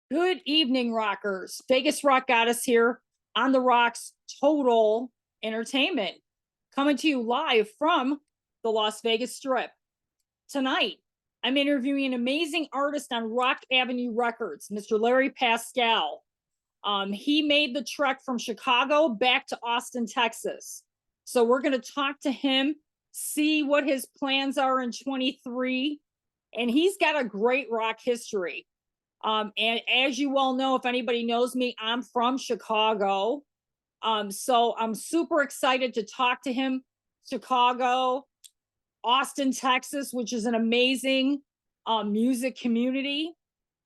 Good evening, rockers. Vegas Rock got us here on the Rocks Total Entertainment, coming to you live from the Las Vegas Strip. Tonight, I'm interviewing an amazing artist on Rock Avenue Records, Mr. Larry Pascale. He made the trek from Chicago back to Austin, Texas. So we're going to talk to him, see what his plans are in 23, and he's got a great rock history. And as you all know, if anybody knows me, I'm from Chicago. So I'm super excited to talk to him. Chicago, Austin, Texas, which is an amazing music community.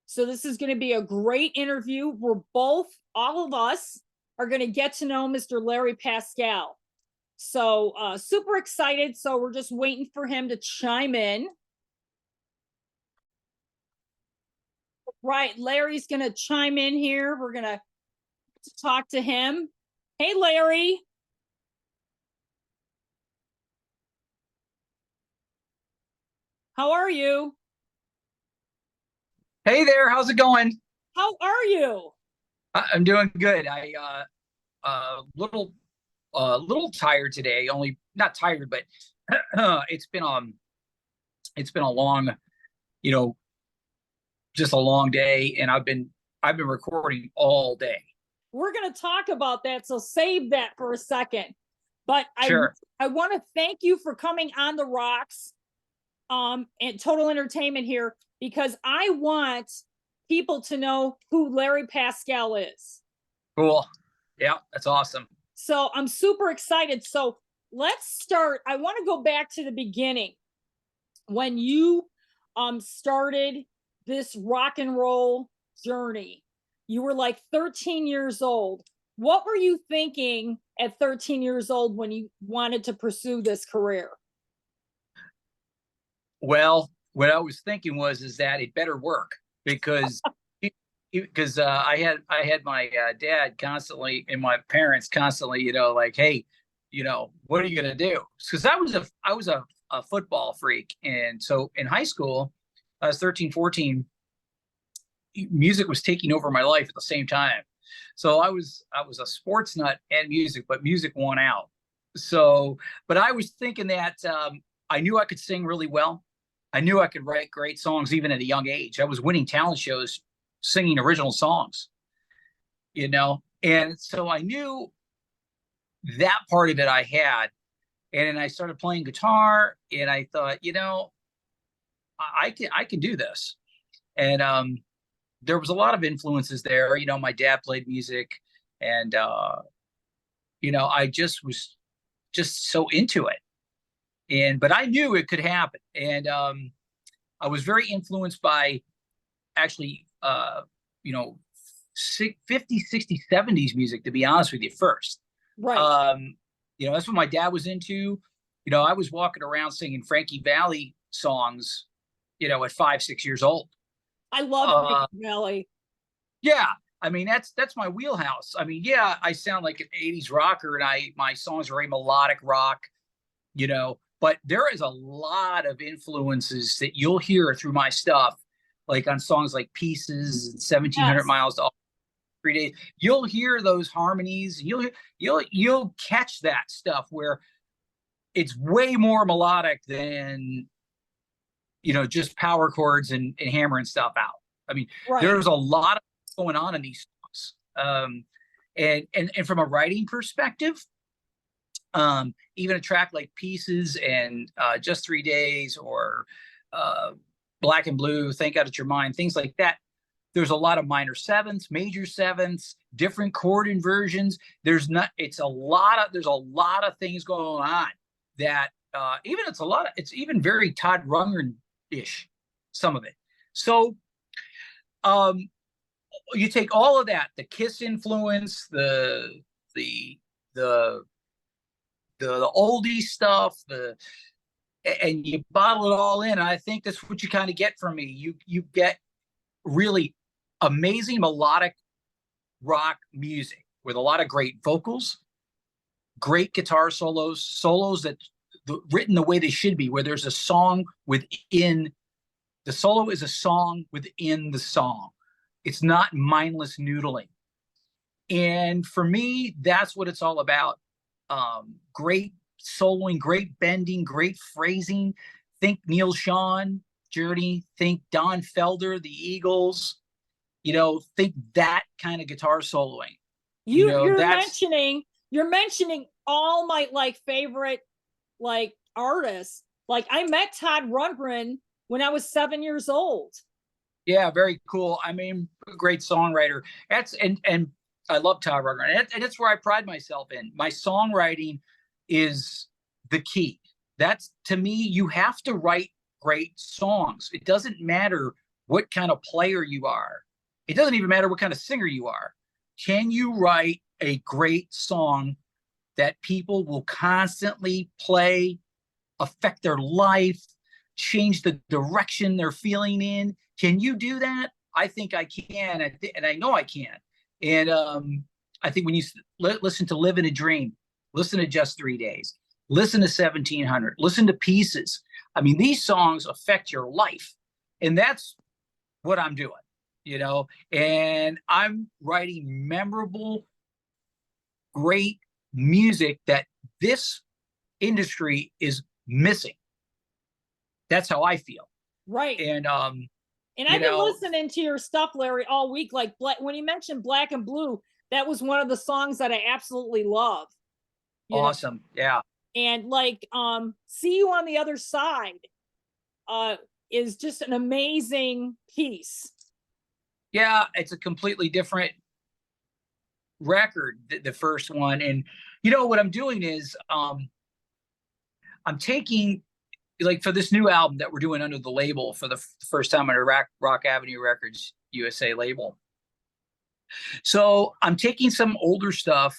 So this is going to be a great interview. All of us are going to get to know Mr. Larry Pascale. So super excited. So we're just waiting for him to chime in. Right, Larry's going to chime in here. We're going to talk to him. Hey, Larry. How are you? Hey there, how's it going? How are you? I'm doing good. Little little tired today. Only not tired, but it's been a long, you know, just a long day, and I've been recording all day. We're going to talk about that, so save that for a second. But Sure. I want to thank you for coming on the Rocks and Total Entertainment here, because I want people to know who Larry Pascale is. Cool. Yeah, that's awesome. So I'm super excited. So let's start. I want to go back to the beginning when you started this rock and roll journey. You were like 13 years old. What were you thinking at 13 years old when you wanted to pursue this career? Well, what I was thinking is that it better work because I had my dad constantly and my parents constantly, like, hey, what are you gonna do? Because I was a football freak, and so in high school, I was 13, 14. Music was taking over my life at the same time. So I was a sports nut and music, but music won out. So, but I was thinking that I knew I could sing really well. I knew I could write great songs even at a young age. I was winning talent shows singing original songs. And so I knew that part of it I had. And then I started playing guitar, and I thought, I can do this. And there was a lot of influences there. My dad played music, and I just was just so into it. But I knew it could happen. And I was very influenced by actually you know 50s, 60s, 70s music, to be honest with you, first. Right. That's what my dad was into. I was walking around singing Frankie Valli songs, at 5, 6 years old. I love Uh, Valley. yeah, I mean that's my wheelhouse. I mean, yeah, I sound like an 80s rocker, and my songs are very melodic rock, but there is a lot of influences that you'll hear through my stuff, like on songs like Pieces and 1700 Yes. Miles to 3 days. You'll hear those harmonies. You'll catch that stuff where it's way more melodic than just power chords and hammering stuff out. I mean, Right. there's a lot of going on in these songs. And from a writing perspective, even a track like Pieces and Just 3 Days, or Black and Blue, Thank God It's Your Mind, things like that. There's a lot of minor sevenths, major sevenths, different chord inversions. There's a lot of things going on that it's even very Todd Rundgren-ish, some of it. So you take all of that, the Kiss influence, the oldie stuff, and you bottle it all in. And I think that's what you kind of get from me. You get really amazing melodic rock music with a lot of great vocals, great guitar solos that written the way they should be, where there's a song within the solo is a song within the song. It's not mindless noodling. And for me, that's what it's all about. Great soloing, great bending, great phrasing. Think Neil Sean, Journey, think Don Felder, the Eagles, think that kind of guitar soloing. You're That's, mentioning all my like favorite like artists. Like I met Todd Rundgren when I was 7 years old. yeah, very cool. I mean, great songwriter. And I love Todd Rundgren, and it's where I pride myself in. My songwriting is the key. That's, to me, you have to write great songs. It doesn't matter what kind of player you are. It doesn't even matter what kind of singer you are. Can you write a great song that people will constantly play, affect their life, change the direction they're feeling in? Can you do that? I think I can, and I know I can. And I think when you listen to Live in a Dream, listen to Just 3 Days, listen to 1700, listen to Pieces. I mean, these songs affect your life. And that's what I'm doing, and I'm writing memorable, great music that this industry is missing. That's how I feel. Right. And I've been listening to your stuff, Larry, all week. Like when you mentioned Black and Blue, that was one of the songs that I absolutely love. Awesome. Yeah. And like See You on the Other Side is just an amazing piece. Yeah, it's a completely different record, the first one. And what I'm doing is I'm taking, like, for this new album that we're doing under the label for the first time under Rock Avenue Records USA label. So I'm taking some older stuff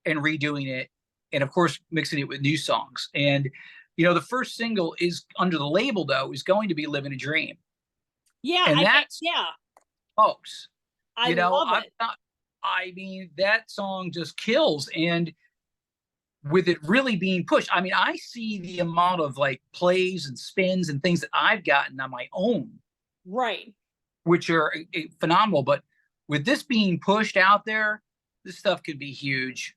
and redoing it, and of course mixing it with new songs. And the first single is under the label, though, is going to be Live in a Dream. Yeah. And that's, folks, I love it. I mean, that song just kills. And with it really being pushed, I mean, I see the amount of like plays and spins and things that I've gotten on my own, right, which are phenomenal. But with this being pushed out there, this stuff could be huge.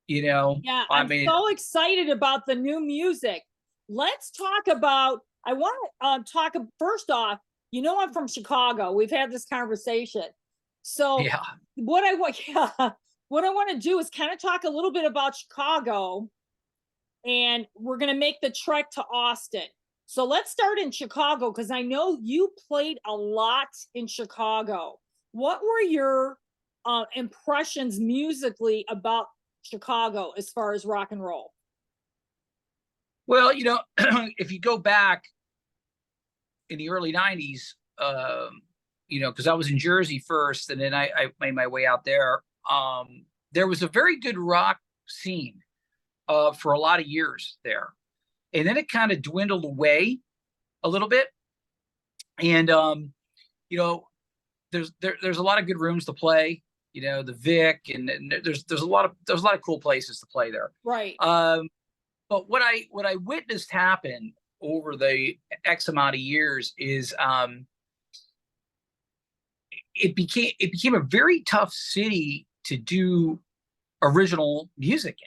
Yeah, I'm so excited about the new music. Let's talk about, I want to talk first off, I'm from Chicago. We've had this conversation. So yeah. what I want to do is kind of talk a little bit about Chicago, and we're going to make the trek to Austin. So let's start in Chicago, because I know you played a lot in Chicago. What were your impressions musically about Chicago as far as rock and roll? Well, if you go back in the early 90s, because I was in Jersey first, and then I made my way out there. There was a very good rock scene for a lot of years there. And then it kind of dwindled away a little bit. And, there's a lot of good rooms to play, the Vic, and there's a lot of cool places to play there. Right. But what I witnessed happen over the X amount of years is it became a very tough city to do original music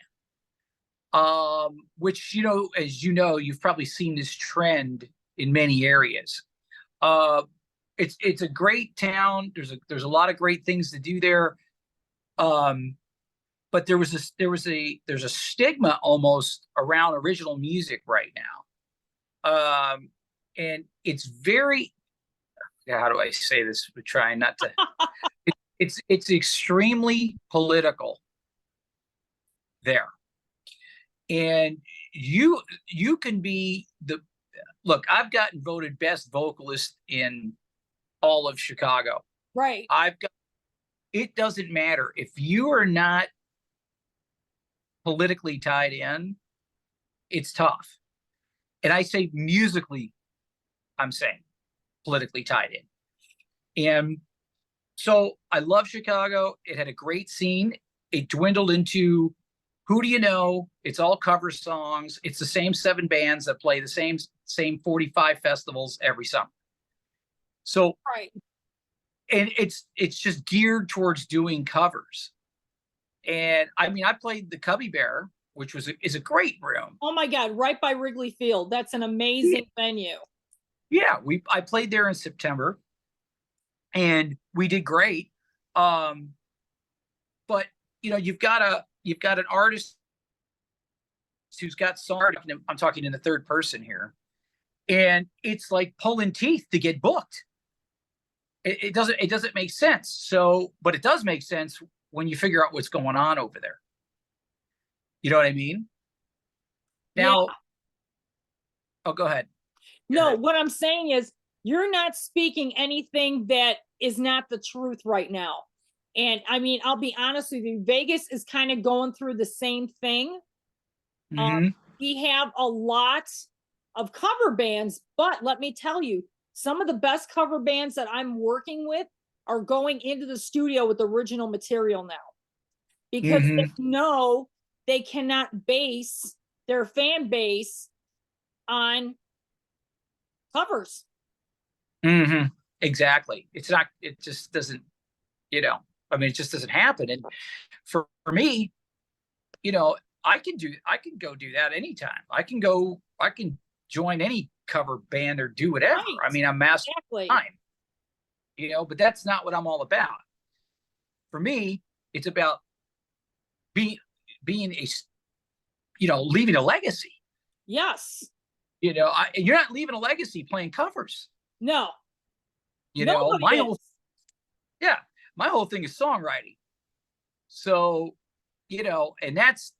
in. Which, as you've probably seen this trend in many areas. It's a great town. There's a lot of great things to do there. But there's a stigma almost around original music right now. And it's very, how do I say this? We're trying not to. It's extremely political there, and you can be look. I've gotten voted best vocalist in all of Chicago. Right. It doesn't matter if you are not politically tied in. It's tough, and I say musically, I'm saying politically tied in. And so I love Chicago. It had a great scene. It dwindled into, who do you know? It's all cover songs. It's the same 7 bands that play the same 45 festivals every summer. So, right. and it's just geared towards doing covers. And I mean, I played the Cubby Bear, which is a great room. Oh my God, right by Wrigley Field. That's an amazing venue. Yeah, I played there in September, and we did great. But you've got an artist who's got song. I'm talking in the third person here, and it's like pulling teeth to get booked. It doesn't make sense. So, but it does make sense when you figure out what's going on over there. You know what I mean? Now, Yeah. oh, go ahead. No, what I'm saying is you're not speaking anything that is not the truth right now. And I mean, I'll be honest with you, Vegas is kind of going through the same thing. Mm-hmm. We have a lot of cover bands, but let me tell you, some of the best cover bands that I'm working with are going into the studio with original material now because they know they cannot base their fan base on covers. Mm-hmm. Exactly. It's not. It just doesn't. I mean, it just doesn't happen. And for me, I can go do that anytime. I can join any cover band or do whatever. Right. I mean, I'm master Exactly. time, but that's not what I'm all about. For me, it's about being leaving a legacy. Yes. You're not leaving a legacy playing covers. No. My whole thing is songwriting. So, and that's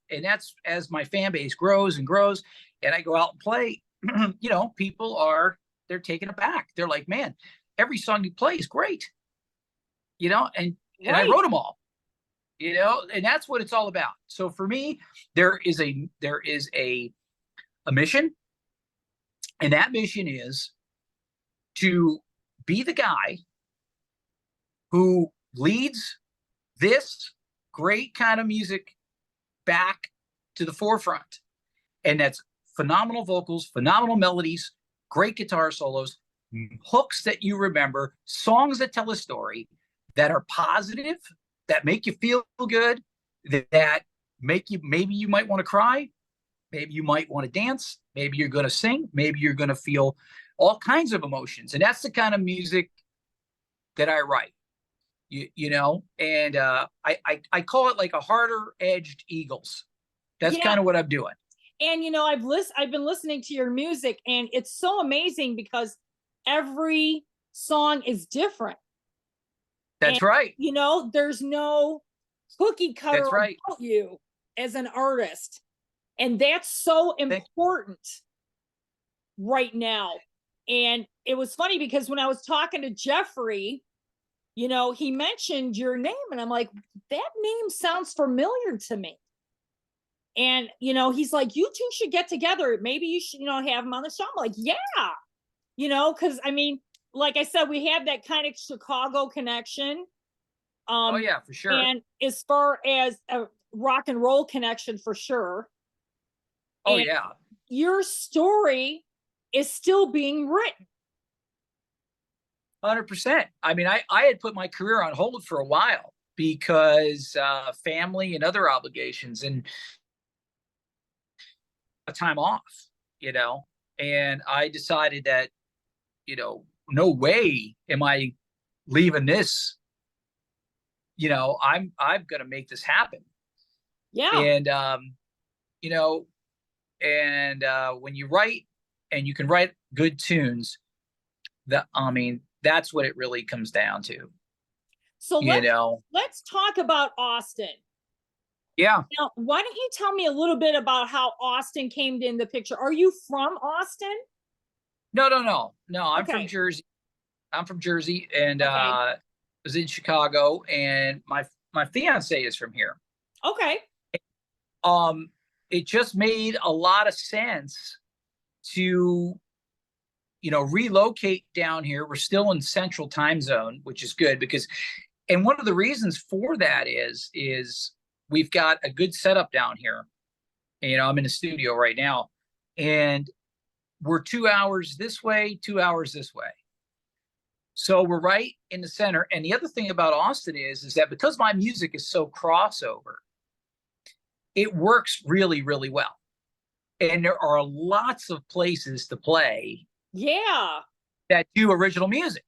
as my fan base grows and grows, and I go out and play, people they're taken aback. They're like, man, every song you play is great. And I wrote them all. And that's what it's all about. So for me, there is a mission, and that mission is to be the guy who leads this great kind of music back to the forefront. And that's phenomenal vocals, phenomenal melodies, great guitar solos, hooks that you remember, songs that tell a story, that are positive, that make you feel good, that make you, maybe you might want to cry, maybe you might want to dance, maybe you're going to sing, maybe you're going to feel all kinds of emotions. And that's the kind of music that I write. And I call it like a harder edged Eagles. That's kind of what I'm doing. And I've been listening to your music, and it's so amazing because every song is different. That's right. There's no cookie cutter That's right. about you as an artist. And that's so important right now. And it was funny because when I was talking to Jeffrey, he mentioned your name, and I'm like, that name sounds familiar to me. And, he's like, you two should get together. Maybe you should, have him on the show. I'm like, yeah, because I mean, like I said, we have that kind of Chicago connection. Oh yeah, for sure. And as far as a rock and roll connection, for sure. Oh yeah. Your story is still being written. 100%. I mean, I had put my career on hold for a while because family and other obligations and a time off, and I decided that, no way am I leaving this. I'm going to make this happen. Yeah. And, when you write and you can write good tunes, that's what it really comes down to. So let's talk about Austin. Yeah. Now, why don't you tell me a little bit about how Austin came in the picture? Are you from Austin? No. I'm from Jersey. And was in Chicago, and my fiance is from here. Okay. It just made a lot of sense to relocate down here. We're still in Central Time Zone, which is good and one of the reasons for that is we've got a good setup down here. I'm in the studio right now, and we're 2 hours this way, 2 hours this way. So we're right in the center. And the other thing about Austin is that because my music is so crossover, it works really, really well. And there are lots of places to play Yeah. that do original music.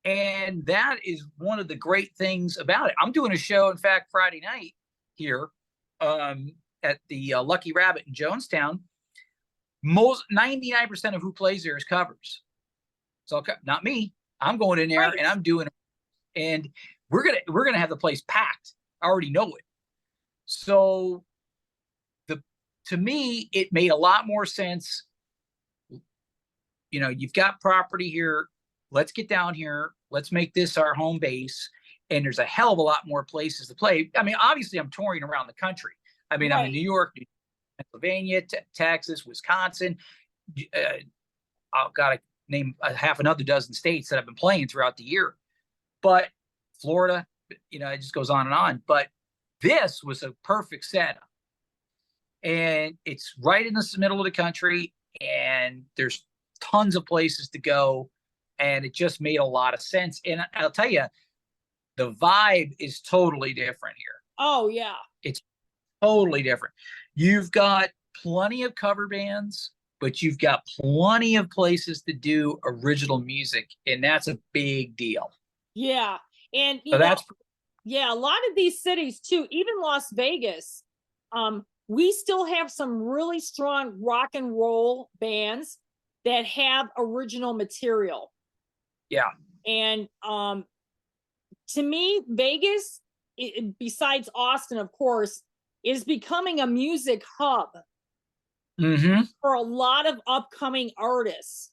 And that is one of the great things about it. I'm doing a show, in fact, Friday night here at the Lucky Rabbit in Jonestown. Most 99% of who plays there is covers. So not me. I'm going in there and I'm doing it. And we're gonna have the place packed. I already know it. So to me, it made a lot more sense. You know, you've got property here. Let's get down here. Let's make this our home base. And there's a hell of a lot more places to play. I mean, obviously, I'm touring around the country. I mean, I'm in New York, Pennsylvania, Texas, Wisconsin. I've got to name half another dozen states that I've been playing throughout the year. But Florida, you know, it just goes on and on. But this was a perfect setup. And it's right in the middle of the country, and there's tons of places to go, and it just made a lot of sense. And I'll tell you, the vibe is totally different here. Oh, yeah. It's totally different. You've got plenty of cover bands, but you've got plenty of places to do original music, and that's a big deal. Yeah. And, so that's yeah, a lot of these cities too, even Las Vegas, we still have some really strong rock and roll bands that have original material. Yeah. And to me, Vegas, besides Austin, of course, is becoming a music hub for a lot of upcoming artists.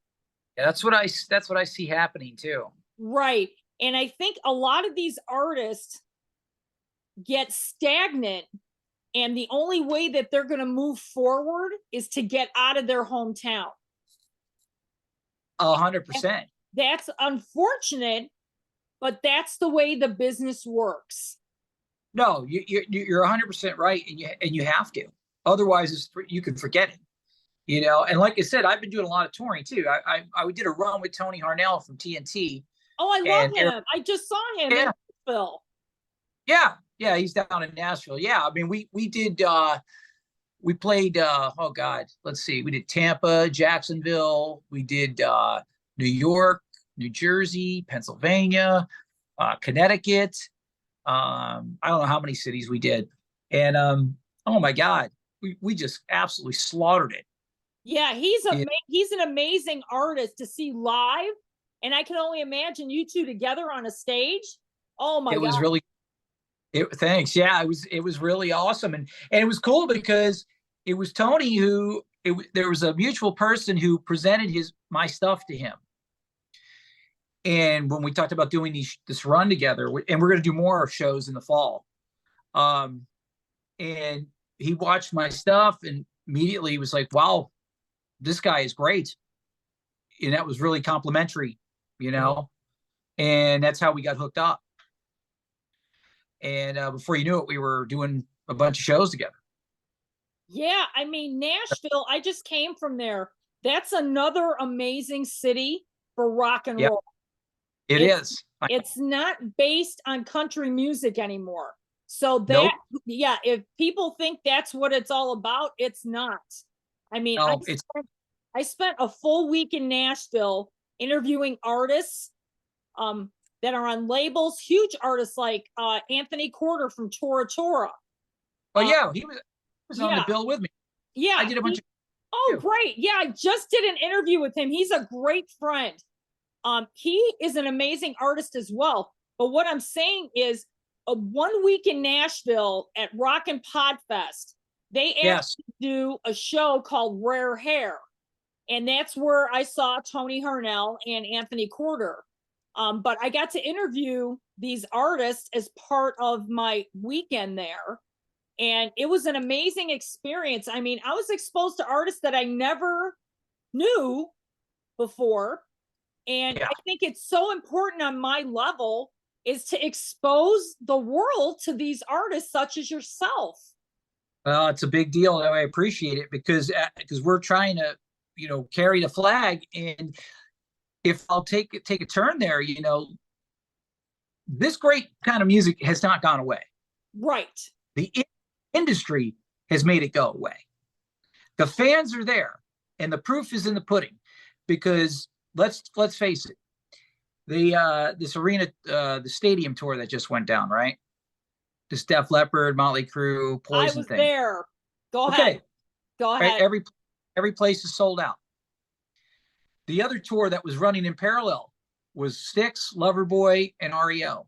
Yeah, that's what I see happening too. Right. And I think a lot of these artists get stagnant, and the only way that they're going to move forward is to get out of their hometown. 100%. That's unfortunate, but that's the way the business works. No, you're 100% right, and you have to. Otherwise, you can forget it. You know, and like I said, I've been doing a lot of touring too. I did a run with Tony Harnell from TNT. Oh, I love him. I just saw him in Nashville. Yeah, he's down in Nashville. Yeah, I mean, we did. We played. Oh God, let's see. We did Tampa, Jacksonville. We did New York, New Jersey, Pennsylvania, Connecticut. I don't know how many cities we did, and oh my God, we just absolutely slaughtered it. Yeah, he's an amazing artist to see live, and I can only imagine you two together on a stage. Oh my God, it was really. Thanks. Yeah, it was really awesome, and it was cool because it was Tony who there was a mutual person who presented my stuff to him. And when we talked about doing this run together, and we're going to do more shows in the fall, and he watched my stuff and immediately was like, "Wow, this guy is great," and that was really complimentary, you know, and that's how we got hooked up. And before you knew it, we were doing a bunch of shows together. Yeah, I mean, Nashville, I just came from there. That's another amazing city for rock and roll. It is. It's not based on country music anymore. So that, yeah, if people think that's what it's all about, it's not. I mean, I spent a full week in Nashville interviewing artists that are on labels, huge artists like Anthony Corder from Tora Tora. Oh yeah, he was on the bill with me. Yeah, I did a bunch of. Oh, great! Yeah, I just did an interview with him. He's a great friend. He is an amazing artist as well. But what I'm saying is, 1 week in Nashville at Rock and Podfest, they asked me to do a show called Rare Hair, and that's where I saw Tony Harnell and Anthony Corder. But I got to interview these artists as part of my weekend there. And it was an amazing experience. I mean, I was exposed to artists that I never knew before. And I think it's so important on my level is to expose the world to these artists such as yourself. Well, it's a big deal. I appreciate it because we're trying to, you know, carry the flag. And if I'll take a turn there, this great kind of music has not gone away. Right. The industry has made it go away. The fans are there, and the proof is in the pudding. Because let's face it, this arena, the stadium tour that just went down, right? This Def Leppard, Motley Crue, I Poison was thing. there. Go Okay, ahead. Go ahead. every place is sold out. The other tour that was running in parallel was Styx, Loverboy, and REO.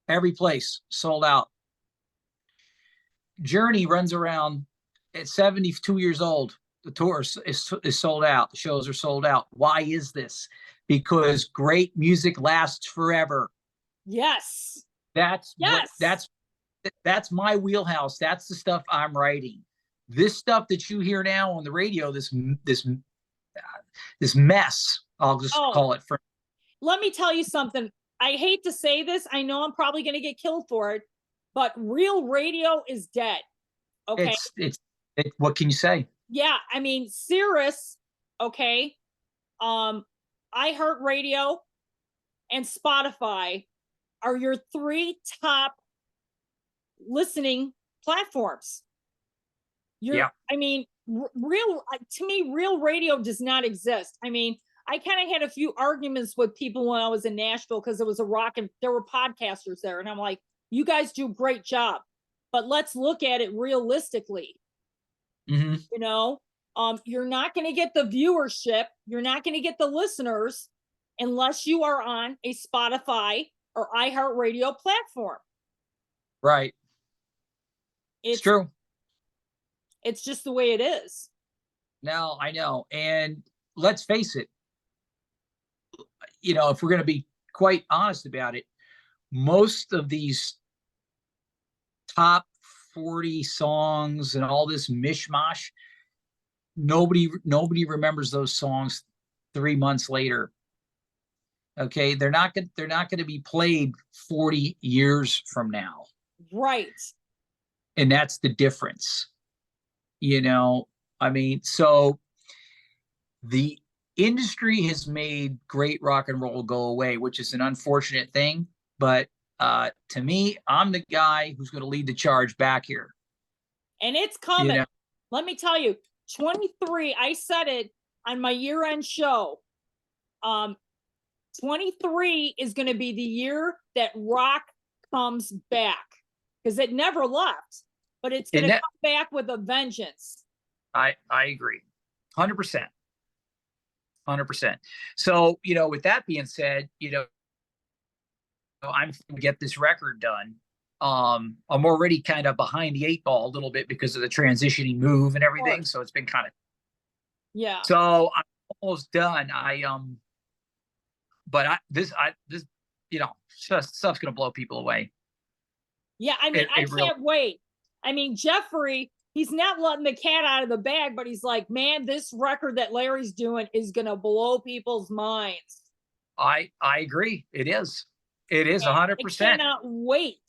Every place sold out. Journey runs around at 72 years old. The tour is sold out. The shows are sold out. Why is this? Because great music lasts forever. Yes. That's yes. That's my wheelhouse. That's the stuff I'm writing. This stuff that you hear now on the radio, this mess, I'll just call it. Let me tell you something. I hate to say this. I know I'm probably going to get killed for it, but real radio is dead. Okay. What can you say? Yeah. I mean, Sirius, okay. iHeartRadio and Spotify are your 3 top listening platforms. I mean, to me, real radio does not exist. I mean, I kind of had a few arguments with people when I was in Nashville because it was a rock and there were podcasters there. And I'm like, you guys do a great job, but let's look at it realistically. Mm-hmm. You're not going to get the viewership. You're not going to get the listeners unless you are on a Spotify or iHeartRadio platform. Right. It's true. It's just the way it is. No, I know. And let's face it, if we're going to be quite honest about it, most of these top 40 songs and all this mishmash, nobody remembers those songs 3 months later. Okay, they're not going to be played 40 years from now. Right. And that's the difference. I mean, so the industry has made great rock and roll go away, which is an unfortunate thing. But to me, I'm the guy who's going to lead the charge back here. And it's coming. Let me tell you, 23, I said it on my year-end show. 23 is going to be the year that rock comes back because it never left, but it's going to come back with a vengeance. I agree. 100%. 100%. So, with that being said, I'm going to get this record done. I'm already kind of behind the 8 ball a little bit because of the transitioning move and everything. So it's been kind of, so I'm almost done. This stuff's going to blow people away. Yeah. I mean, I can't wait. I mean, Jeffrey, he's not letting the cat out of the bag, but he's like, man, this record that Larry's doing is going to blow people's minds. I agree. It is. It is 100%. I cannot wait.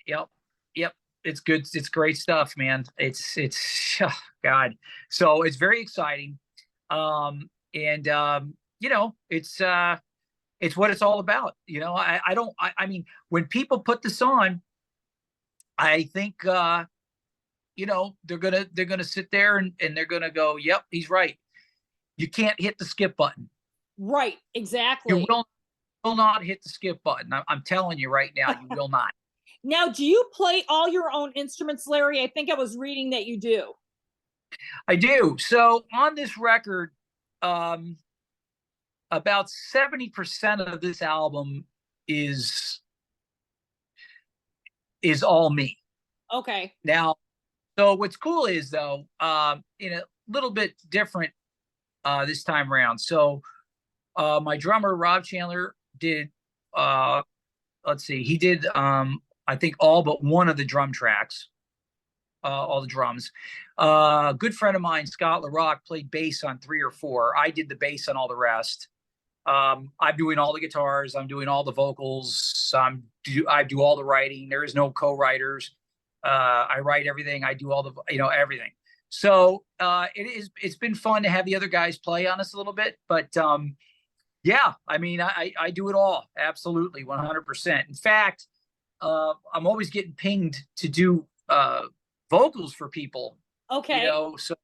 Yep. It's good. It's great stuff, man. It's oh, God. So it's very exciting. It's what it's all about. I mean, when people put this on, I think, they're gonna sit there and they're gonna go, yep, he's right. You can't hit the skip button. Right. Exactly. You will not hit the skip button. I'm telling you right now, you will not. Now, do you play all your own instruments, Larry? I think I was reading that you do. I do. So on this record, about 70% of this album is all me. Okay. Now, so what's cool is though, in a little bit different this time around. So my drummer Rob Chandler did he did I think all but one of the drum tracks, all the drums. A good friend of mine, Scott LaRock, played bass on 3 or 4. I did the bass on all the rest. I'm doing all the guitars. I'm doing all the vocals. I do all the writing. There is no co-writers. I write everything. I do all the, everything. So it's been fun to have the other guys play on us a little bit, but yeah, I mean, I do it all. Absolutely. 100%. In fact, I'm always getting pinged to do vocals for people, Okay. so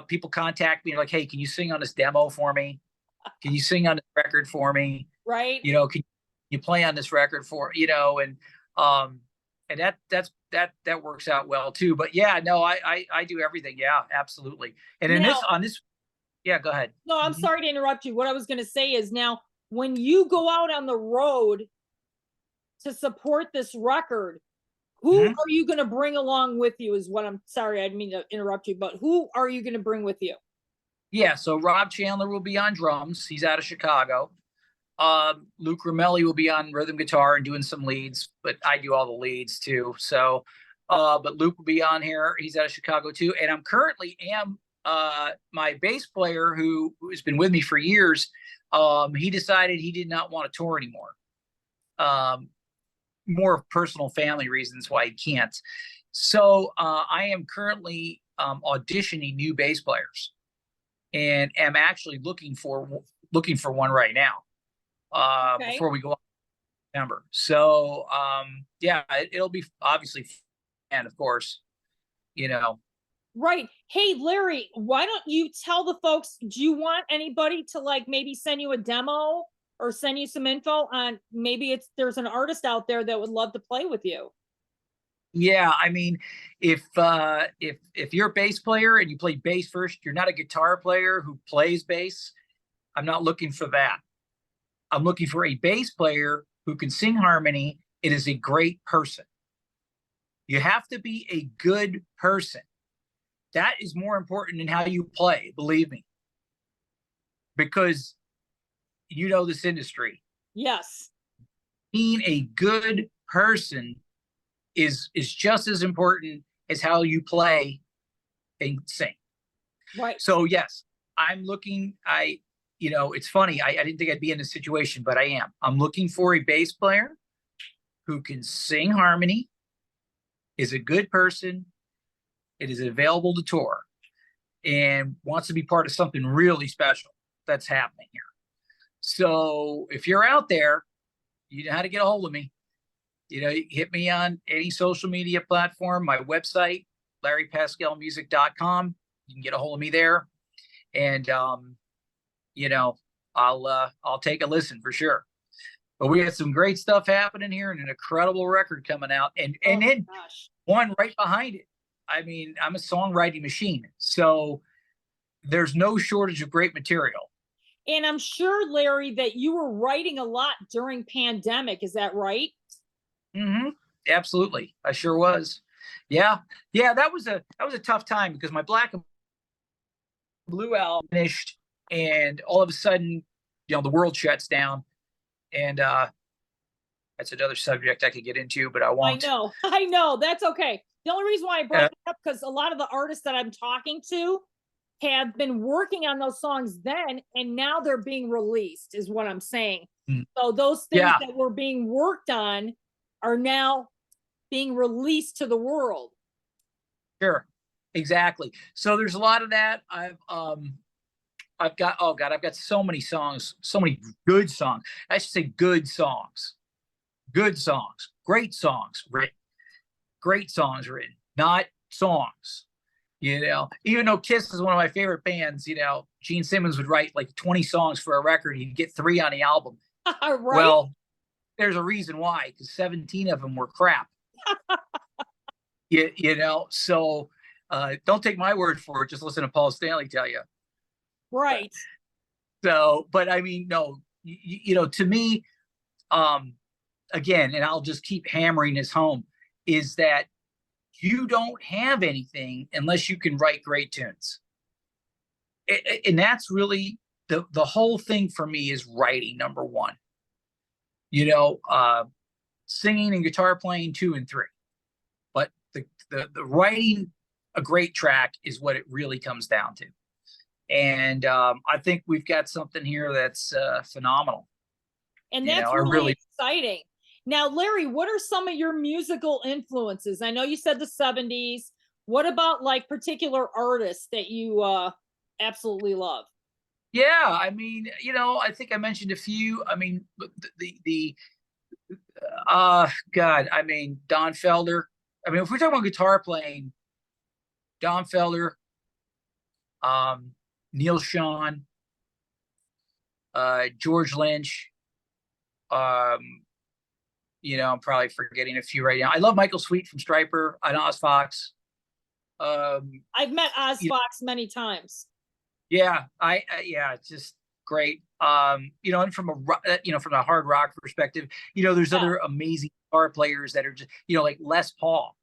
people contact me like, hey, can you sing on this demo for me? Can you sing on this record for me? Right. Can you play on this record and that works out well too. But yeah, no, I do everything. Yeah, absolutely. And in Now, yeah, go ahead. no, I'm sorry to interrupt you. What I was going to say is, now when you go out on the road to support this record, who are you going to bring along with you is what I'm sorry, I didn't mean to interrupt you, but who are you going to bring with you? Yeah, so Rob Chandler will be on drums. He's out of Chicago. Luke Ramelli will be on rhythm guitar and doing some leads, but I do all the leads too. So, but Luke will be on here. He's out of Chicago too. And I'm currently my bass player who has been with me for years. He decided he did not want to tour anymore. More personal family reasons why he can't. So I am currently auditioning new bass players, and am actually looking for one right now. Before we go on September. So yeah, it'll be obviously, and of course, Right. Hey, Larry, why don't you tell the folks, do you want anybody to like maybe send you a demo or send you some info on maybe there's an artist out there that would love to play with you? Yeah, I mean, if you're a bass player and you play bass first, you're not a guitar player who plays bass. I'm not looking for that. I'm looking for a bass player who can sing harmony. It is a great person. You have to be a good person. That is more important than how you play, believe me. Because this industry. Yes. Being a good person is just as important as how you play and sing. Right. So yes, I'm looking, it's funny. I didn't think I'd be in this situation, but I am. I'm looking for a bass player who can sing harmony, is a good person, it is available to tour, and wants to be part of something really special that's happening here. So if you're out there, you know how to get a hold of me. Hit me on any social media platform, my website, LarryPascaleMusic.com. You can get a hold of me there. And I'll take a listen for sure. But we had some great stuff happening here and an incredible record coming out. And then one right behind it. I mean, I'm a songwriting machine. So there's no shortage of great material. And I'm sure, Larry, that you were writing a lot during pandemic. Is that right? Mm-hmm. Absolutely. I sure was. Yeah. Yeah. That was a tough time because my Black and Blue album finished, and all of a sudden, the world shuts down. And that's another subject I could get into, but I won't. I know. That's okay. The only reason why I brought it up, because a lot of the artists that I'm talking to have been working on those songs then, and now they're being released, is what I'm saying. So those things that were being worked on are now being released to the world. Sure. Exactly. So there's a lot of that. I've got so many songs, so many good songs. I should say good songs. Great songs written. Great songs written, not songs. Even though Kiss is one of my favorite bands, Gene Simmons would write like 20 songs for a record. He'd get 3 on the album. Right? Well, there's a reason why, because 17 of them were crap. So don't take my word for it. Just listen to Paul Stanley tell you. Right. So, but I mean, no, to me, again, and I'll just keep hammering this home, is that you don't have anything unless you can write great tunes. And that's really the whole thing for me, is writing, number one. Singing and guitar playing 2 and 3. But the writing a great track is what it really comes down to. And I think we've got something here that's phenomenal. And that's really exciting. Now, Larry, what are some of your musical influences? I know you said the 70s. What about like particular artists that you absolutely love? Yeah, I mean, I think I mentioned a few. I mean, the God, I mean, Don Felder. I mean, if we're talking about guitar playing, Don Felder, um, Neil Sean, George Lynch. Um, I'm probably forgetting a few right now. I love Michael Sweet from Striper, and Oz Fox. I've met Oz You Fox many times. Yeah, yeah, it's just great. And from a hard rock perspective, there's Yeah, other amazing guitar players that are just, like Les Paul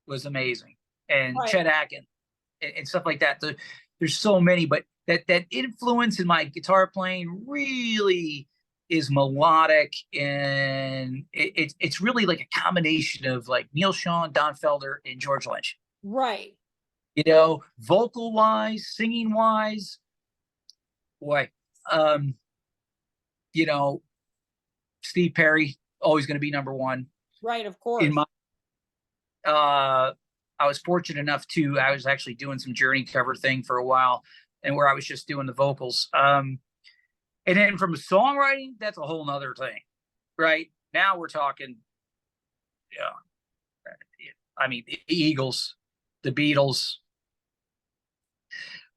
was amazing, and right, Chet Atkins, and stuff like that. There's so many, but that influence in my guitar playing really is melodic, and it's really like a combination of like Neil Sean, Don Felder, and George Lynch. right. Vocal wise, singing wise, boy, um, you know, Steve Perry always going to be number one Right, of in course. my. I was fortunate enough to. I was actually doing some Journey cover thing for a while, and where I was just doing the vocals. And then from songwriting, that's a whole nother thing, right? Now we're talking, yeah. I mean, the Eagles, the Beatles.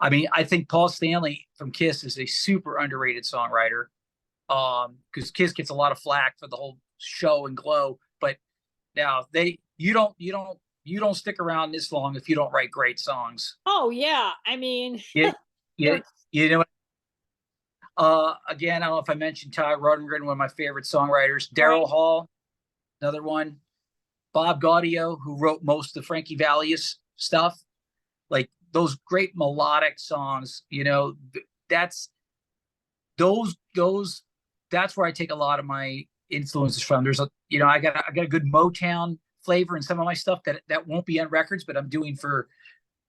I mean, I think Paul Stanley from Kiss is a super underrated songwriter. Because Kiss gets a lot of flack for the whole show and glow, but now you don't stick around this long if you don't write great songs. Oh yeah. I mean, Yeah, yeah, they're you know. Again, I don't know if I mentioned Todd Rundgren, one of my favorite songwriters. right. Daryl Hall, another one. Bob Gaudio, who wrote most of the Frankie Valli stuff, like those great melodic songs. That's those that's where I take a lot of my influences from. I got a good Motown flavor in some of my stuff that won't be on records, but I'm doing for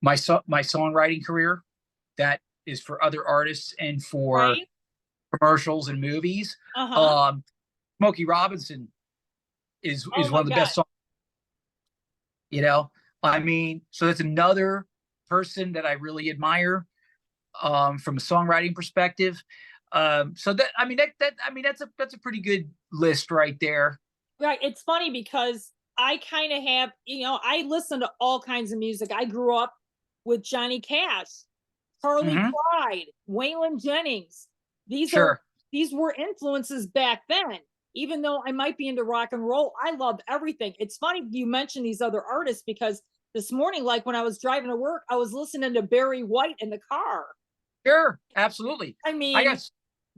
my songwriting career. That is for other artists and for Right. commercials and movies. Uh-huh. Um, Smokey Robinson Oh is one my of the God. best songs. You know, I mean, so that's another person that I really admire from a songwriting perspective. So that I mean that's a pretty good list right there. Right. It's funny because I kind of have, I listen to all kinds of music. I grew up with Johnny Cash, Charlie Hmm. Pride, Waylon Jennings. These are Sure. these were influences back then. Even though I might be into rock and roll, I love everything. It's funny you mention these other artists because this morning, like when I was driving to work, I was listening to Barry White in the car. Sure. Absolutely. I I mean, got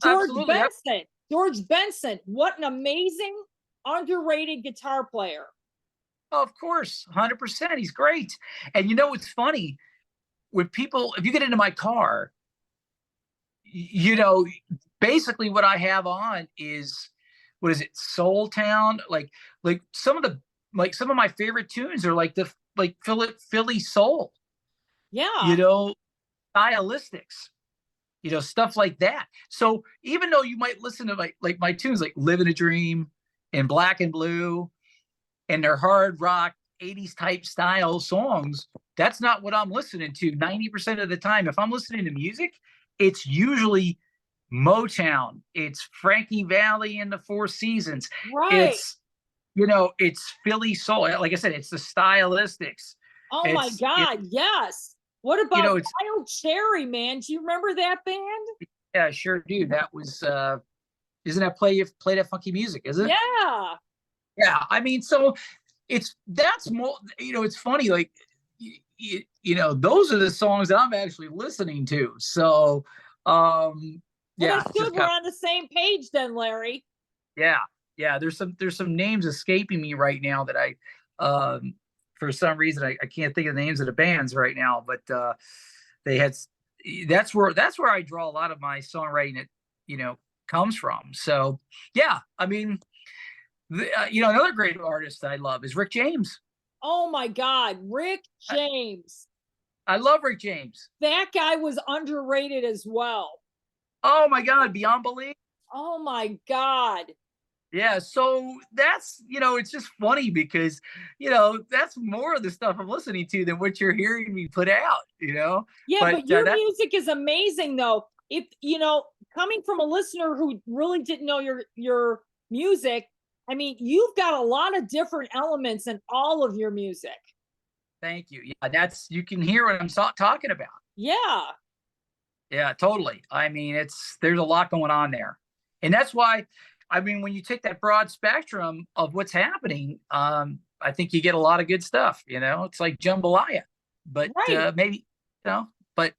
George absolutely. Benson. George Benson, what an amazing underrated guitar player. Of course, 100%. He's great. And it's funny when people, if you get into my car, you know, basically what I have on is, what is it, Soul Town? Like some of my favorite tunes are like Philly soul, you Yeah. know, stylistics, stuff like that. So even though you might listen to my tunes like Living a Dream and Black and Blue and their hard rock 80s type style songs, that's not what I'm listening to 90% of the time. If I'm listening to music, it's usually Motown, it's Frankie Valli and the Four Seasons, Right. it's Philly soul. Like I said, it's the stylistics. Oh my It's God. Yes. What about it's Wild Cherry, man? Do you remember that band? Yeah, I sure do. That was isn't that play that funky music, is it? Yeah. Yeah, I mean, so that's more, it's funny, like those are the songs that I'm actually listening to. So Well, yeah, that's just good. We're kind of, on the same page then, Larry. yeah, yeah, there's some names escaping me right now that I for some reason I can't think of the names of the bands right now, but they had that's where I draw a lot of my songwriting that comes from. So yeah, I mean, another great artist I love is Rick James. Oh my God. Rick I, James. I love Rick James. That guy was underrated as well. Oh my God, Beyond Belief. Oh my God. Yeah, so that's, it's just funny because, that's more of the stuff I'm listening to than what you're hearing me put out. Yeah, But but your that's music is amazing though. If coming from a listener who really didn't know your music, I mean, you've got a lot of different elements in all of your music. thank you. Yeah, you can hear what I'm talking about. Yeah. Yeah, totally. I mean, there's a lot going on there. And that's why, I mean, when you take that broad spectrum of what's happening, I think you get a lot of good stuff, it's like jambalaya, but Right. maybe, but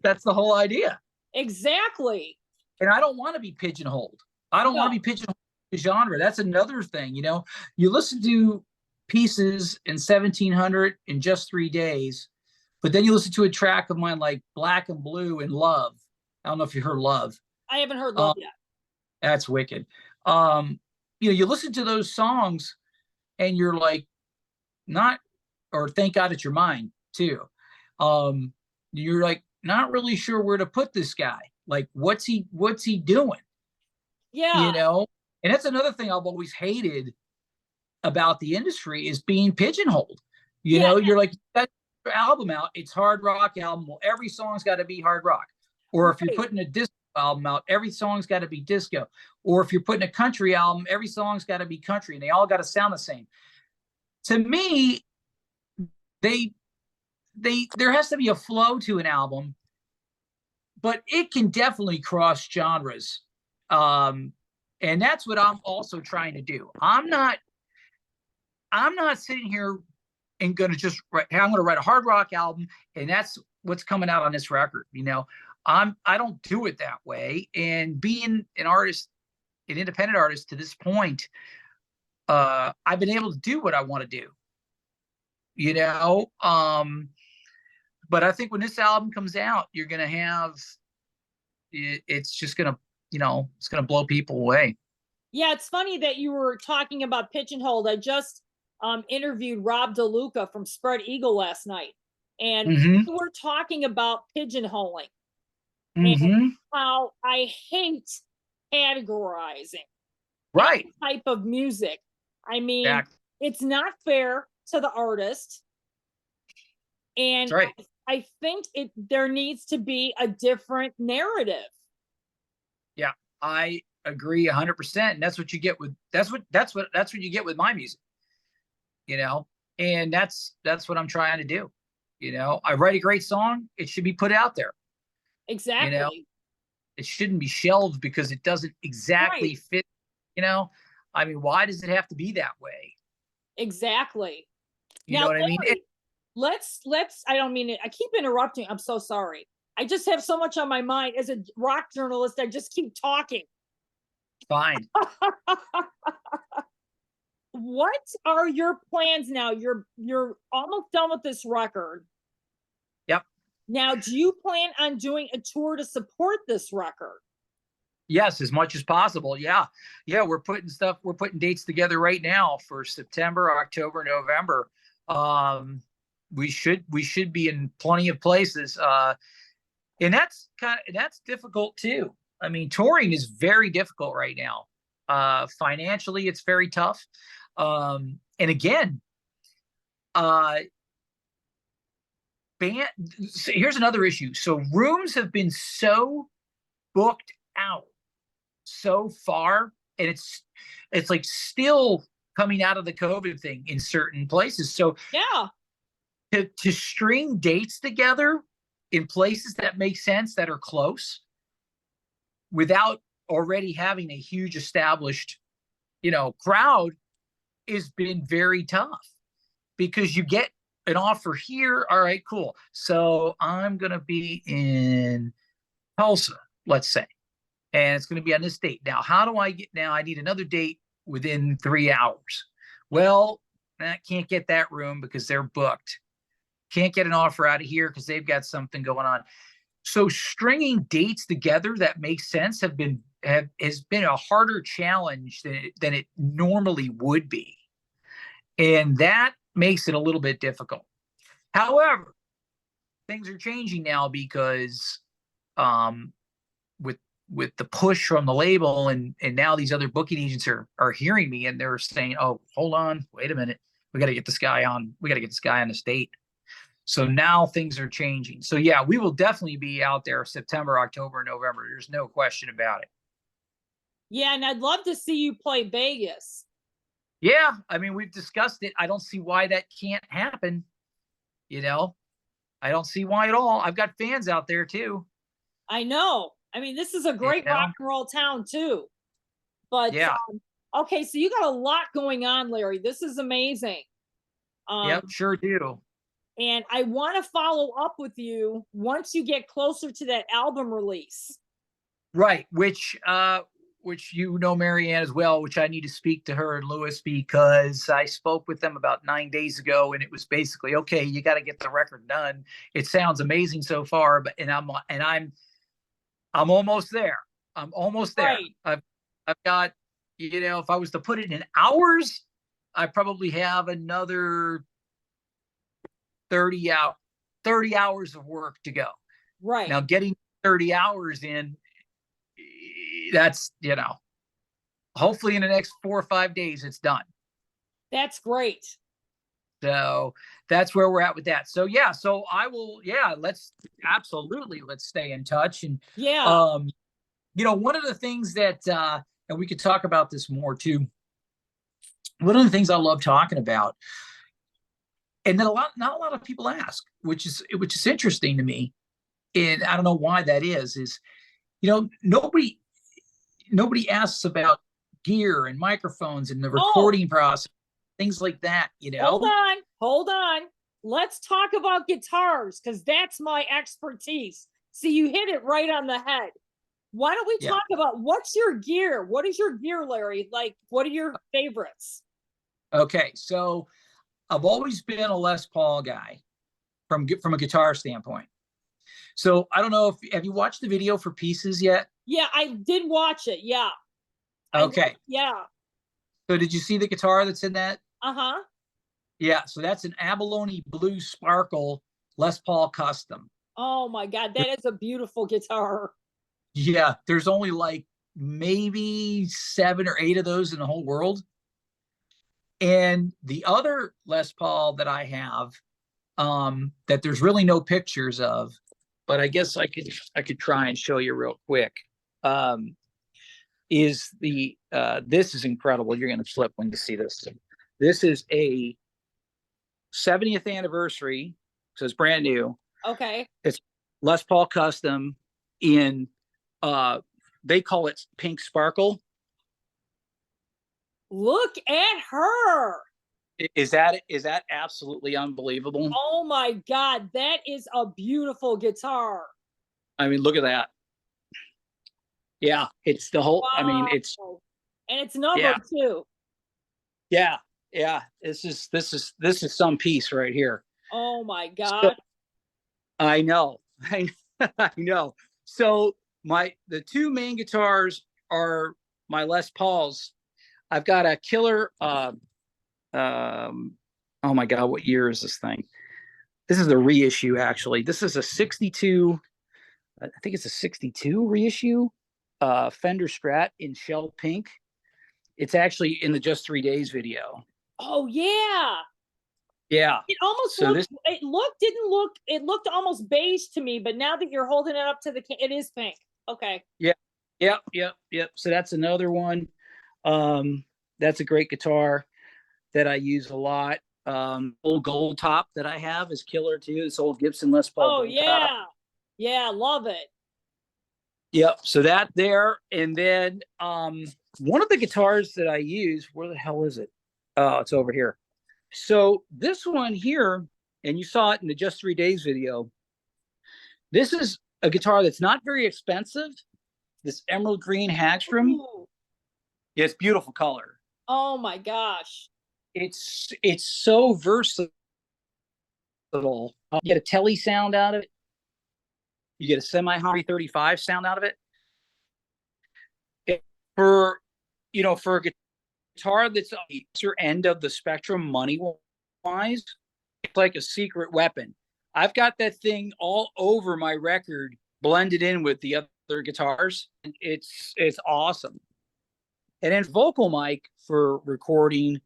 that's the whole idea. Exactly. And I don't want to be pigeonholed. I don't want to No. be pigeonholed to genre. That's another thing, you listen to pieces in 1700 in just 3 days, but then you listen to a track of mine like Black and Blue and Love. I don't know if you heard Love. I haven't heard Love Um, yet. that's wicked. Um, you listen to those songs and you're like, not, or Thank God It's Your Mind too. You're like, not really sure where to put this guy. Like, what's he doing? Yeah. You know? And that's another thing I've always hated about the industry is being pigeonholed. Yeah. You're like, that album out, it's hard rock album. Well, every song's got to be hard rock. Or if you're Right. putting a disco album out, every song's got to be disco. Or if you're putting a country album, every song's got to be country, and they all got to sound the same. To me, they there has to be a flow to an album, but it can definitely cross genres. And that's what I'm also trying to do. I'm not sitting here and going to just write, hey, I'm going to write a hard rock album and that's what's coming out on this record. I don't do it that way. And being an artist, an independent artist to this point, I've been able to do what I want to do, you know? But I think when this album comes out, you're going to have, it's just going to, it's going to blow people away. Yeah, it's funny that you were talking about pigeonholed. I just interviewed Rob DeLuca from Spread Eagle last night, and Mm-hmm. we were talking about pigeonholing and Mm-hmm. how I hate categorizing Right. type of music. I mean, Exactly. it's not fair to the artist, and That's right. I think there needs to be a different narrative. Yeah, I agree 100%. And that's what you get with that's what you get with my music, and that's what I'm trying to do. I write a great song, it should be put out there. Exactly. It shouldn't be shelved because it doesn't exactly Right. fit. I mean, why does it have to be that way? Exactly. You know Now, what I mean? let's I don't mean it. I keep interrupting. I'm so sorry. I just have so much on my mind as a rock journalist. I just keep talking. Fine. What are your plans now? You're almost done with this record. Yep. Now, do you plan on doing a tour to support this record? Yes, as much as possible. Yeah. Yeah, we're putting dates together right now for September, October, November. We should be in plenty of places. And that's difficult too. I mean, touring is very difficult right now. Financially, it's very tough. And again, uh, band. Here's another issue. So rooms have been so booked out so far, and it's like still coming out of the COVID thing in certain places. So Yeah. to string dates together in places that make sense that are close without already having a huge established crowd has been very tough, because you get an offer here, all right, cool, so I'm gonna be in Tulsa, let's say, and it's going to be on this date. Now, how do I get now? I need another date within 3 hours. Well, I can't get that room because they're booked. Can't get an offer out of here because they've got something going on. So stringing dates together that make sense has been a harder challenge than it normally would be. And that makes it a little bit difficult. However, things are changing now because with the push from the label, and now these other booking agents are hearing me, and they're saying, "Oh, hold on, wait a minute, we got to get this guy on. We got to get this guy on the state." So now things are changing. So yeah, we will definitely be out there September, October, November. There's no question about it. Yeah, and I'd love to see you play Vegas. Yeah, I mean, we've discussed it. I don't see why that can't happen. You know, I don't see why at all. I've got fans out there too. I know. I mean, this is a You great rock know? and roll town too. But Yeah. okay, so you got a lot going on, Larry. This is amazing. Yep. Um, Sure do. and I want to follow up with you once you get closer to that album release. Right. Which you know Marianne as well, which I need to speak to her and Lewis, because I spoke with them about 9 days ago, and it was basically, okay, you got to get the record done. It sounds amazing so far, but I'm almost there. I'm almost there. Right. I've got, if I was to put it in hours, I probably have another 30 hours of work to go. Right. Now getting 30 hours in, that's, hopefully in the next 4 or 5 days, it's done. That's great. So that's where we're at with that. So yeah, so I will, let's stay in touch. And, Yeah. one of the things that, and we could talk about this more too. One of the things I love talking about, and that not a lot of people ask, which is interesting to me, and I don't know why that is nobody asks about gear and microphones and the recording process, things like that. Hold on. Let's talk about guitars, because that's my expertise. See, you hit it right on the head. Why don't we talk about what's your gear? What is your gear, Larry? Like, what are your favorites? Okay, so I've always been a Les Paul guy from a guitar standpoint. So I don't know have you watched the video for Pieces yet? Yeah, I did watch it. Yeah. Okay. Yeah. So did you see the guitar that's in that? Uh-huh. Yeah, so that's an Abalone Blue Sparkle Les Paul Custom. Oh my God, that is a beautiful guitar. Yeah, there's only like maybe 7 or 8 of those in the whole world. And the other Les Paul that I have, that there's really no pictures of, but I guess I could try and show you real quick. Is the this is incredible. You're gonna flip when you see this. This is a 70th anniversary, so it's brand new. Okay. It's Les Paul Custom in they call it Pink Sparkle. Look at her. Is that absolutely unbelievable? Oh my God, that is a beautiful guitar. I mean, look at that. Yeah, it's the whole, Wow. I mean, it's, and it's numbered too. Yeah. This is some piece right here. Oh my God. So, I know. I know. So the 2 main guitars are my Les Pauls. I've got a killer, oh my God, what year is this thing? This is a reissue, actually. This is a 62, I think it's a 62 reissue, Fender Strat in shell pink. It's actually in the Just 3 Days video. Oh yeah. Yeah. It almost it looked almost beige to me, but now that you're holding it up to it is pink. Okay. Yeah. Yep. So that's another one. That's a great guitar that I use a lot. Old Gold Top that I have is killer too. This old Gibson Les Paul. Oh yeah. Top. Yeah, love it. Yep. So that there. And then one of the guitars that I use, where the hell is it? Oh, it's over here. So this one here, and you saw it in the Just 3 Days video. This is a guitar that's not very expensive. This emerald green Hagstrom. Ooh. Yeah, it's beautiful color. Oh my gosh. It's so versatile. You get a telly sound out of it. You get a semi-Harmony 35 sound out of it. For a guitar that's on the other end of the spectrum money-wise, it's like a secret weapon. I've got that thing all over my record, blended in with the other their guitars. It's awesome. And then vocal mic for recording.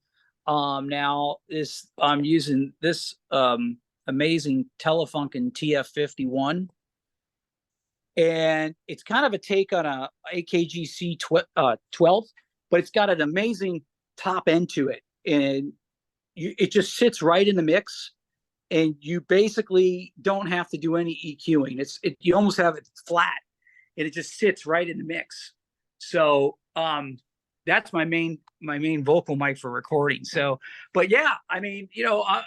Now this I'm using this amazing Telefunken TF51, and it's kind of a take on a AKG 12, but it's got an amazing top end to it, and it just sits right in the mix, and you basically don't have to do any EQing. You almost have it flat, and it just sits right in the mix. So that's my main vocal mic for recording. So, but yeah, I mean,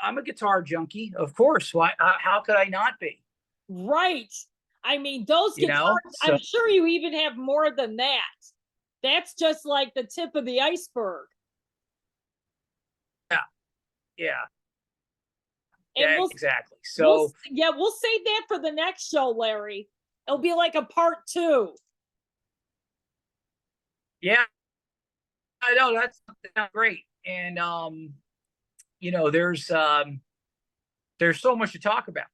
I'm a guitar junkie, of course. Why? How could I not be? Right. I mean, those guitars, So, I'm sure you even have more than that. That's just like the tip of the iceberg. yeah, And exactly. So we'll save that for the next show, Larry. It'll be like a part 2. yeah, I know that's great. And there's so much to talk about.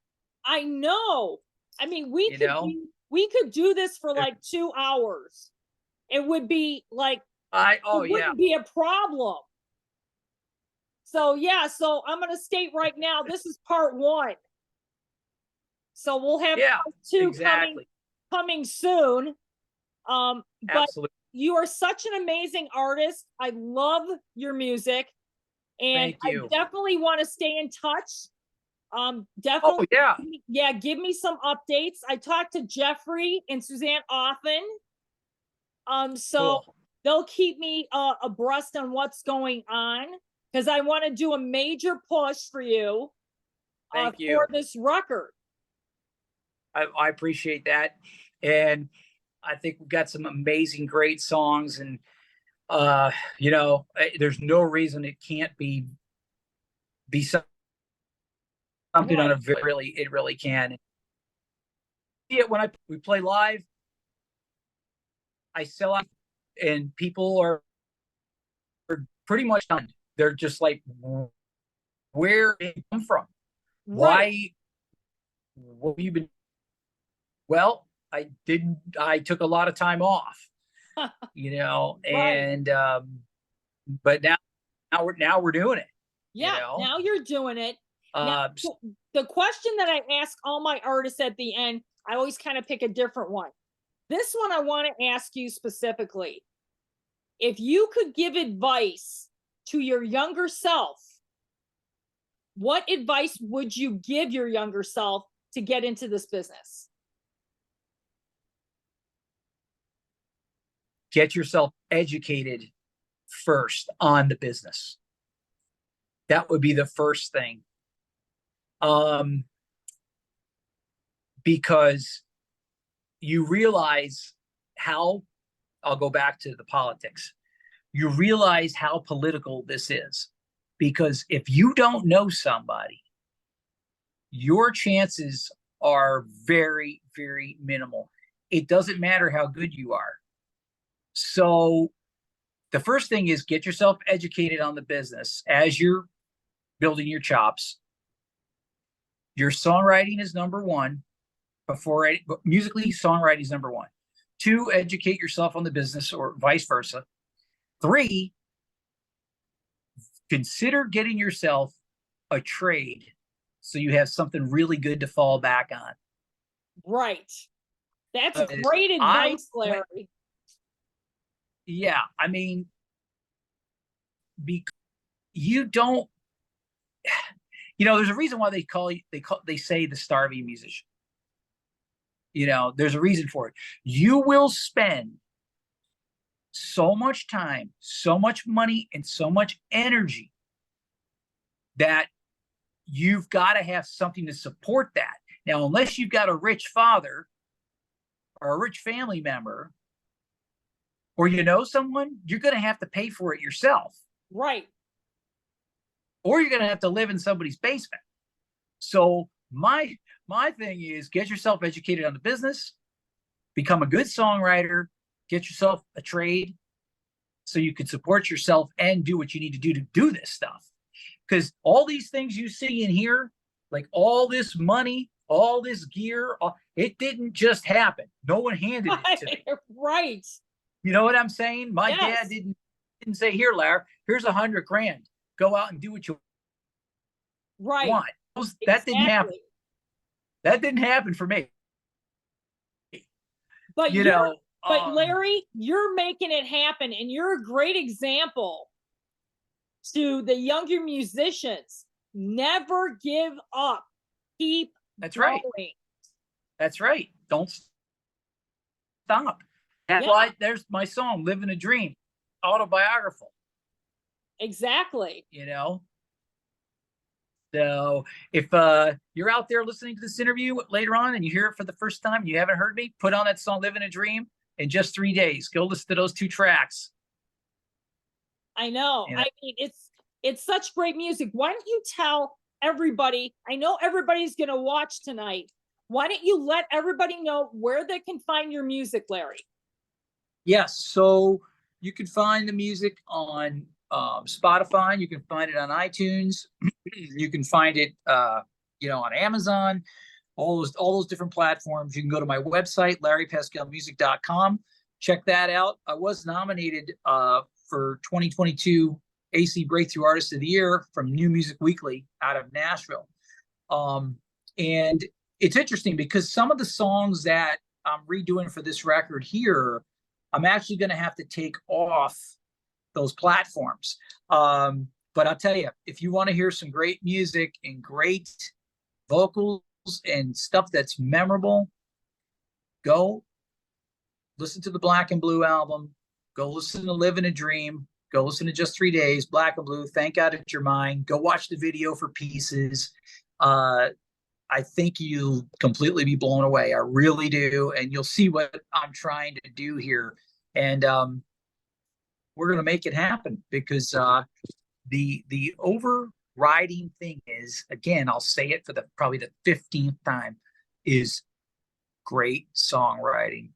I know. I mean, we could do this for like 2 hours. It would be like it wouldn't be a problem. So yeah, so I'm gonna state right now, this is part 1. So we'll have part 2 coming soon. But Absolutely. you are such an amazing artist. I love your music, and I definitely want to stay in touch. Definitely. Oh, yeah. Give me some updates. I talked to Jeffrey and Suzanne often. So they'll keep me abreast on what's going on, because I want to do a major push for you, for this record. I appreciate that. And I think we've got some amazing, great songs, and there's no reason it can't be something on a it really can. See it when we play live, I sell out, and people are pretty much done. They're just like, where did it come from? Why? What have you been? Well, I took a lot of time off, and but now we're doing it. Yeah, now you're doing it. Now, the question that I ask all my artists at the end, I always kind of pick a different one. This one I want to ask you specifically. If you could give advice to your younger self, what advice would you give your younger self to get into this business? Get yourself educated first on the business. That would be the first thing. Because you realize how, I'll go back to the politics. You realize how political this is, because if you don't know somebody, your chances are very, very minimal. It doesn't matter how good you are. So the first thing is get yourself educated on the business as you're building your chops. Your songwriting is number 1. Musically, songwriting is number 1. 2, educate yourself on the business, or vice versa. 3, consider getting yourself a trade so you have something really good to fall back on. Right. That's great advice, Larry. Yeah, I mean, you don't, there's a reason why they say the starving musician. There's a reason for it. You will spend so much time, so much money, and so much energy that you've got to have something to support that. Now, unless you've got a rich father or a rich family member, or someone, you're going to have to pay for it yourself. Right. Or you're going to have to live in somebody's basement. So my thing is, get yourself educated on the business, become a good songwriter, get yourself a trade so you can support yourself and do what you need to do this stuff. Because all these things you see in here, like all this money, all this gear. It didn't just happen. No one handed it to me. Right. You know what I'm saying? My Yes. dad didn't say, here, Larry, here's $100,000. Go out and do what you Right. want. That didn't happen. Exactly. That didn't happen for me. But You know, but Larry, you're making it happen, and you're a great example to the younger musicians. Never give up. Keep that's going. right. That's right. Don't stop. That's Yeah. why there's my song, Living a Dream, autobiographical. Exactly. You know? So if you're out there listening to this interview later on and you hear it for the first time and you haven't heard me, put on that song Living a Dream in just 3 days. Go listen to those 2 tracks. I know. You know? I mean, it's such great music. Why don't you tell everybody? I know everybody's going to watch tonight. Why don't you let everybody know where they can find your music, Larry? Yes. So you can find the music on Spotify. You can find it on iTunes. You can find it, on Amazon, all those different platforms. You can go to my website, LarryPascaleMusic.com. Check that out. I was nominated for 2022 AC Breakthrough Artist of the Year from New Music Weekly out of Nashville. And it's interesting because some of the songs that I'm redoing for this record here, I'm actually going to have to take off those platforms. But I'll tell you, if you want to hear some great music and great vocals and stuff that's memorable, go listen to the Black and Blue album. Go listen to Live in a Dream. Go listen to Just 3 Days, Black and Blue, Thank God It's Your Mind. Go watch the video for Pieces. I think you'll completely be blown away. I really do. And you'll see what I'm trying to do here. And we're going to make it happen because the overriding thing is, again, I'll say it for probably the 15th time, is great songwriting.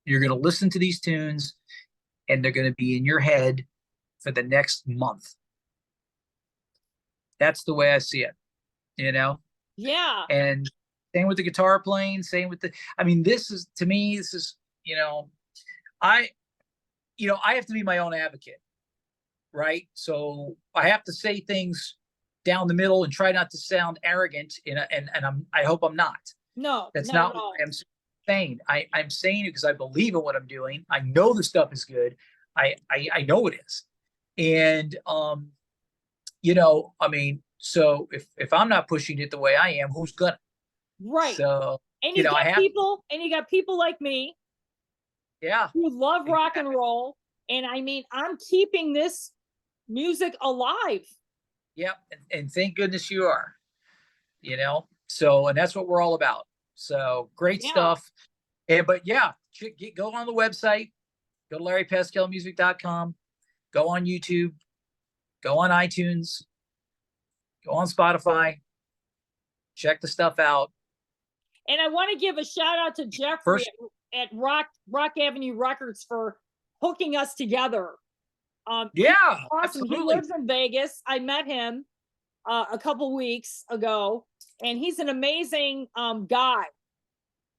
You're going to listen to these tunes and they're going to be in your head for the next month. That's the way I see it, Yeah. And same with the guitar playing, same with this is, to me, I have to be my own advocate, right? So I have to say things down the middle and try not to sound arrogant, and I hope I'm not. No, that's not what I'm saying. I'm saying it because I believe in what I'm doing. I know the stuff is good. I know it is. And so if I'm not pushing it the way I am, who's gonna? Right. So and you got people like me, who love rock and roll. And I'm keeping this music alive. Yep. And thank goodness you are, so, and that's what we're all about. So great stuff. But go on the website, go to LarryPascaleMusic.com, go on YouTube, go on iTunes, go on Spotify, check the stuff out. And I want to give a shout out to Jeffrey at Rock Avenue Records for hooking us together. Awesome. Absolutely. He lives in Vegas. I met him a couple weeks ago, and he's an amazing guy.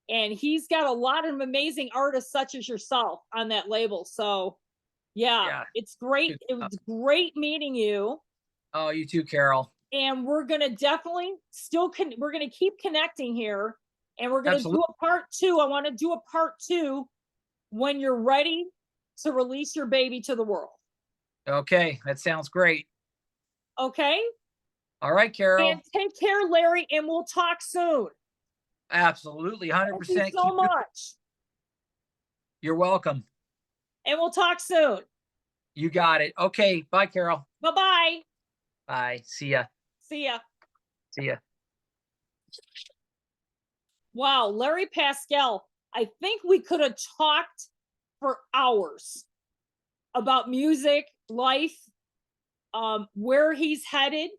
And he's got a lot of amazing artists such as yourself on that label. So it's great. It was great meeting you. Oh, you too, Carol. And we're going to definitely we're going to keep connecting here, and we're going to do a part 2. I want to do a part 2 when you're ready to release your baby to the world. Okay. That sounds great. Okay. All right, Carol. And take care, Larry, and we'll talk soon. Absolutely. 100%. Thank you so much. You're welcome. And we'll talk soon. You got it. Okay. Bye, Carol. Bye-bye. Bye. See ya. See ya. See ya. Wow, Larry Pascale. I think we could have talked for hours about music, life, where he's headed.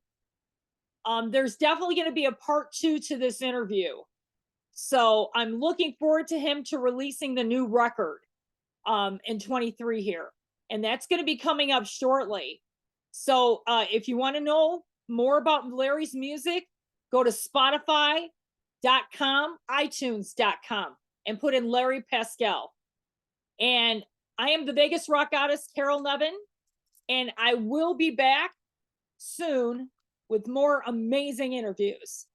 There's definitely going to be a part 2 to this interview. So I'm looking forward to him to releasing the new record in 23 here. And that's going to be coming up shortly. So if you want to know more about Larry's music, go to Spotify, iTunes.com, and put in Larry Pascale. And I am the Vegas rock goddess, Carol Nevin, and I will be back soon with more amazing interviews.